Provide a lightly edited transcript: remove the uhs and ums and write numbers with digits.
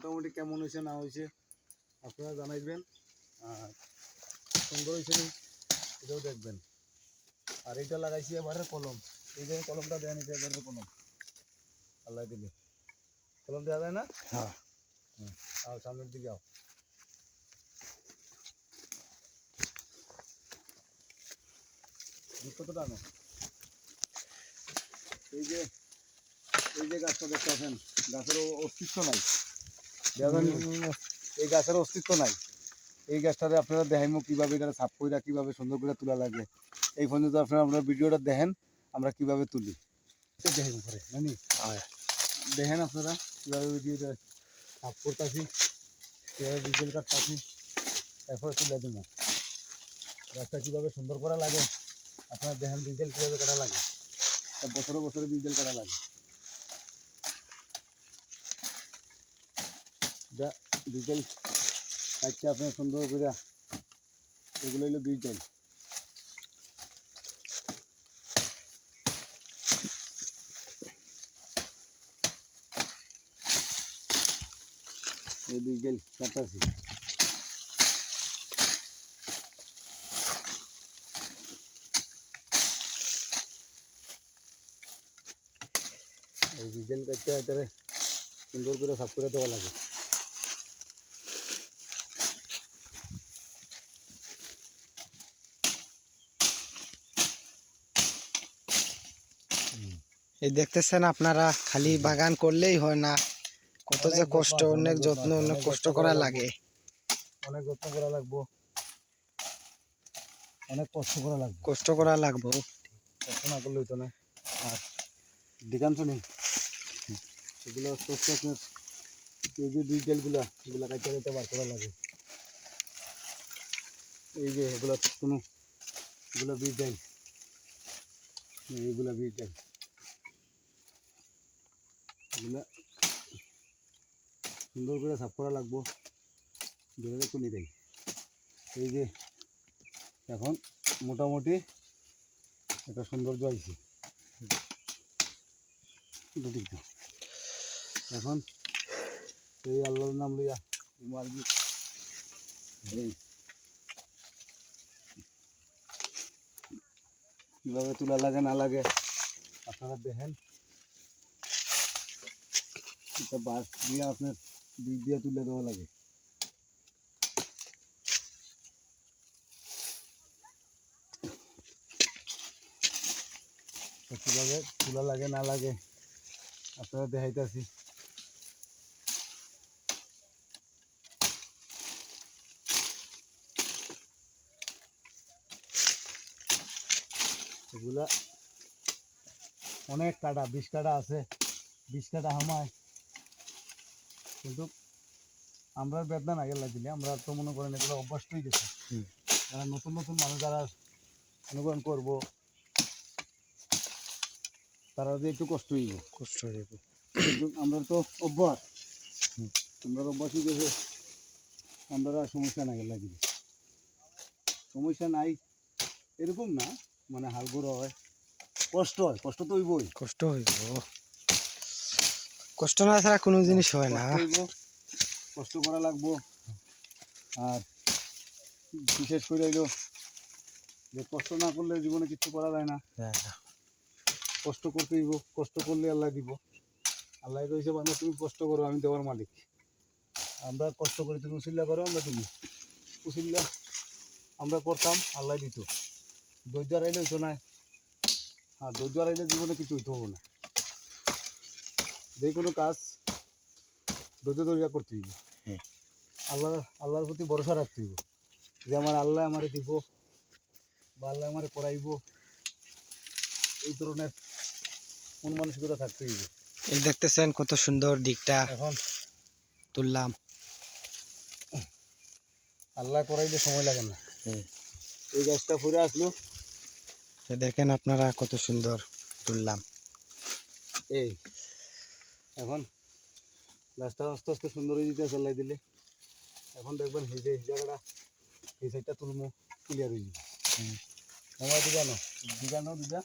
মোটামুটি কেমন হয়েছে না হয়েছে আপনারা জানাইবেন। আর সুন্দর হয়েছে এটাও দেখবেন। আর এটা লাগাইছি এবারে কলম, এই যে কলমটা দেন, এটা এবারে কলম আল্লাহ দিলে কলম দেওয়া যায় না। হ্যাঁ আর সামনের দিকে আও, কতটা না এই যে গাছটা দেখতে পাচ্ছেন, গাছের অস্তিত্ব নাই, এই গাছের অস্তিত্ব নাই। এই গাছটারে আপনারা দেখাইমো কীভাবে এটা সাফ করে কীভাবে সুন্দর করে তোলা লাগে। এই পর্যন্ত আপনারা ভিডিওটা দেখেন আমরা কীভাবে তুলি, দেখেন পরে নানি দেখেন আপনারা কীভাবে ভিডিওটা সাফ করতেছি, কীভাবে ডিজেল কাটতেছি, তারপরে তুলে দেব। গাছটা কীভাবে সুন্দর করা লাগে আপনারা দেখেন, ডিজেল কীভাবে কাটা লাগে, বছরে বছরে ডিজেল কাটা লাগে। ডিজেল কাটতে আপনার সুন্দর করে, এগুলো হলো ডিজেল। এই ডিজেল কাটাছি, এই ডিজেল কাটতে এটারে সুন্দর করে সাফ করে দেওয়া লাগে। এই দেখতেছেন আপনারা, খালি বাগান করলেই হয় না, কত যে কষ্ট, অনেক যত্ন, অনেক কষ্ট করা লাগে, অনেক যত্ন করা লাগবো, অনেক কষ্ট করা লাগবে, কষ্ট করা লাগবো, কষ্ট না করলে হইতো না। আর দিগান্ত নেই এগুলো আস্তে আপনার এই যে ডিজেলগুলা এগুলো কাইতে কাইতে বার করা লাগে। এই যে এগুলো কোনো এগুলো বীজ দেয়, এইগুলা বীজ দেয়, এগুলা সুন্দর করে সাফ করা লাগবো, ধরে তুলি দেয়। এই যে এখন মোটামুটি একটা সৌন্দর্য আইছে, এখন এই আল্লাহর নাম লইয়া মারবি। কীভাবে তোলা লাগে না লাগে আপনারা দেখেন। এটা বাঁশ দিয়ে আপনার দিক দিয়ে তুলে দেওয়া লাগে। কীভাবে তোলা লাগে না লাগে আপনারা দেখাইতেছি। এগুলা অনেক কাটা, 20 কাটা আছে, 20 কাটা হামায়, কিন্তু আমরা বেদনা না গেলা দিলে আমরা তো মনে করেন এগুলো অভ্যস্ত হয়ে গেছে। যারা নতুন নতুন মানুষ যারা অনুকরণ করবো তারা যে একটু কষ্ট হইব, কষ্ট হয়ে যাবে, কিন্তু আমরা তো অভ্যাস, আমরা অভ্যাস হয়ে গেছে, আমরা সমস্যা না গেলা দিলে সমস্যা নাই এরকম না, মানে হালগুড়ো হয়, কষ্ট হয়, কষ্ট তো হইবই, কষ্ট হইব, কষ্ট না ছাড়া কোনো জিনিস হয় না, কষ্ট করা লাগবো। আর বিশেষ করে হইলো যে কষ্ট না করলে জীবনে কিছু করা যায় না, কষ্ট করতে হইব, কষ্ট করলে আল্লাহ দিব। আল্লাহ কইছে বান্দা তুমি কষ্ট করো আমি দেওয়ার মালিক, আমরা কষ্ট করি তুমি উসিল্লা করো আমরা তুমি উসিল্লা আমরা করতাম আল্লাহ দিত। ধৈর্য হারাইলে হইতো না, আর ধৈর্য হারাইলে জীবনে কিছু হইতে হবো না। যে কোনো কাজ ধৈর্য ধৈর্য করতে হইব, আল্লাহর প্রতি ভরসা রাখতে হইব যে আমার আল্লাহ আমারে দিব বা আল্লাহ আমারে করাইব, এই ধরনের মন মানসিকতা থাকতে হইব। এই দেখতেছেন কত সুন্দর দিকটা এখন তুললাম, আল্লাহ করাইলে সময় লাগে না। এই গাছটা ফুরে আসলো, দেখেন আপনারা কত সুন্দর তুললাম। এই এখন গাছটা আস্তে আস্তে সুন্দর হয়ে যেতে চালাই দিলে এখন দেখবেন এই যে জায়গাটা এই সাইডটা তুলমো ক্লিয়ার হয়ে যাবে। আমার দিকে আনো দিকে